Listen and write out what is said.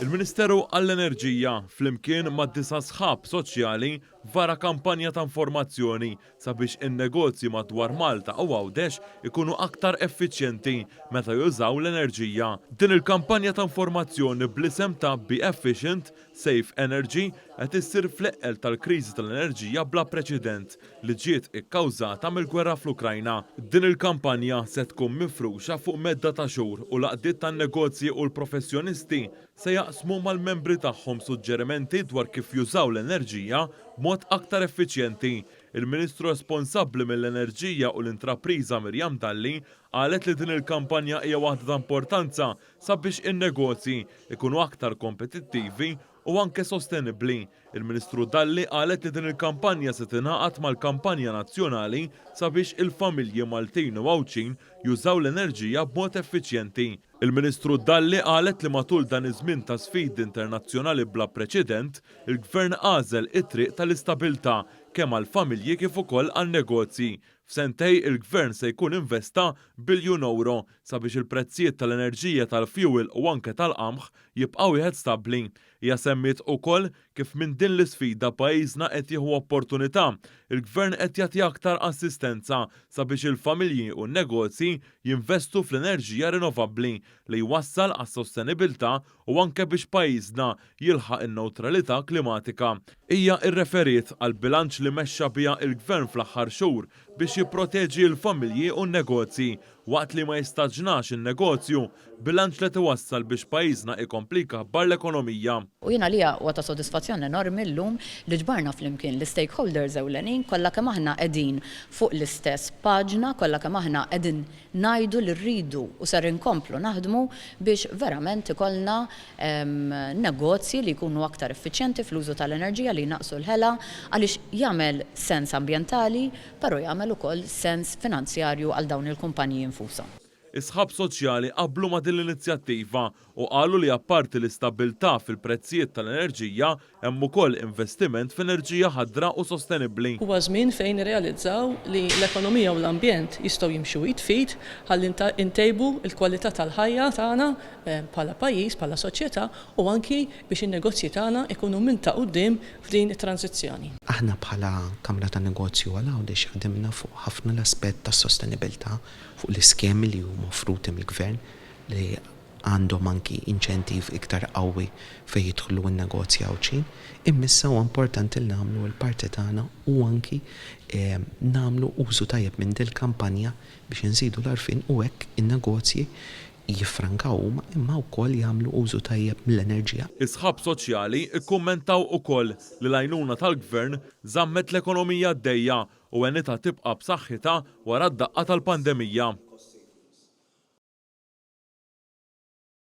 Il-Ministeru għall-Enerġija flimkien ma' disa sħab soċjali vara kampanja ta' informazzjoni sabiex in-negozji madwar Malta u Għawdex ikunu aktar effiċjenti meta jużaw l-enerġija. Din il-kampanja ta' informazzjoni bl-isem ta' Be Efficient, Save Energy qed issir fl-eqqel tal-kriżi tal-enerġija bla preċedent li ġiet ikkawżata mill-gwerra fl-Ukrajna. Din il-kampanja se tkun mifruxa fuq medda ta' xhur u laqdiet tan-negozji u l-professjonisti se jaqsmu mal-membri tagħhom suġġerimenti dwar kif jużaw l-enerġija b'mod aktar effiċjenti. Il-Ministru responsabbli mill-Enerġija u l-Intrapriża Mirjam Dalli qalet li din il-kampanja hija waħda ta' importanza sabiex in-negozji ikunu aktar kompetittivi u anke sostenibbli. Il-Ministru Dalli qalet li din il-kampanja se tingħaqad mal-kampanja nazzjonali sabiex il-familji Maltin u Għawċin jużaw l-enerġija b'mod effiċjenti. Il-Ministru Dalli qalet li matul dan iż-żmien ta' sfidi internazzjonali bla preċedent, il-Gvern għażel it-triq tal-istabilità kemm għall-familji kif ukoll għan-negozji. F'sentej il-Gvern se jkun investa biljun euro sabiex il-prezzijiet tal-enerġija tal-fuel u anke tal-qamħ jibqgħu wieħed stabbli. Hija semmiet ukoll kif minn din l-isfida pajjiżna qed jieħu opportunità. Il-Gvern qed jagħti aktar assistenza sabiex il-familji u n-negozji jinvestu fl-enerġija rinnovabbli li jwassal għas-sostenibilità u anke biex pajjiżna jilħaq in-newtralità klimatika. Hija rreferiet għal bilanċ li mexxa biha il-Gvern fl-aħħar xhur biex jipproteġi l-familji u n-negozji waqt li ma jistaġnax in-negozju, bilanċ li tiwassal biex pajjiżna ikompli jkabbar l-ekonomija. U jiena li huwa ta' sodisfazzjoni enormi llum li ġbarna flimkien l-stakeholders ewlenin kollha kemm aħna qegħdin fuq l-istess paġna, kollha kemm aħna qegħdin ngħidu li rridu u ser inkomplu naħdmu biex verament ikollna negozji li jkunu aktar effiċjenti fl-użu tal-enerġija li jnaqsu l-ħela għaliex jagħmel sens ambjentali, però jagħmel ukoll sens finanzjarju għal dawn il-kumpaniji infushom. Is-sħab soċjali qablu ma' din l-inizjattiva u qalu li apparti l-istabilità fil-prezzijiet tal-enerġija hemm ukoll investiment f'enerġija ħadra u sostenibbli. Huwa żmien fejn irrealizzaw li l-ekonomija u l-ambjent jistgħu jimxu jitfit ħalli ntejbu l-kwalità tal-ħajja tagħna bħala pajjiż, bħala soċjetà u anki biex in-negozji tagħna ikunu minn ta' quddiem f'din it-tranzizzjoni. Aħna bħala Kamra tan Negozju għal Għawdex ħadimna fuq ħafna l-aspett tas-sostenibilità fuq l-iskemi li huma offruti mill-Gvern li għandhom anki inċentiv iktar qawwi fejn jidħlu n-negozji Għawċin, immissa huwa importanti li nagħmlu l-parti tagħna u anki nagħmlu użu tajjeb minn din il-kampanja biex inżidu l-għarfien u hekk in-negozji jiffrankaw imma wkoll jagħmlu użu tajjeb mill-enerġija. Is-sħab soċjali ikkummentaw ukoll li l-għajnuna tal-Gvern żammet l-ekonomija għaddejja u għenitha tibqa' b'saħħitha wara d-daqqa tal-pandemija.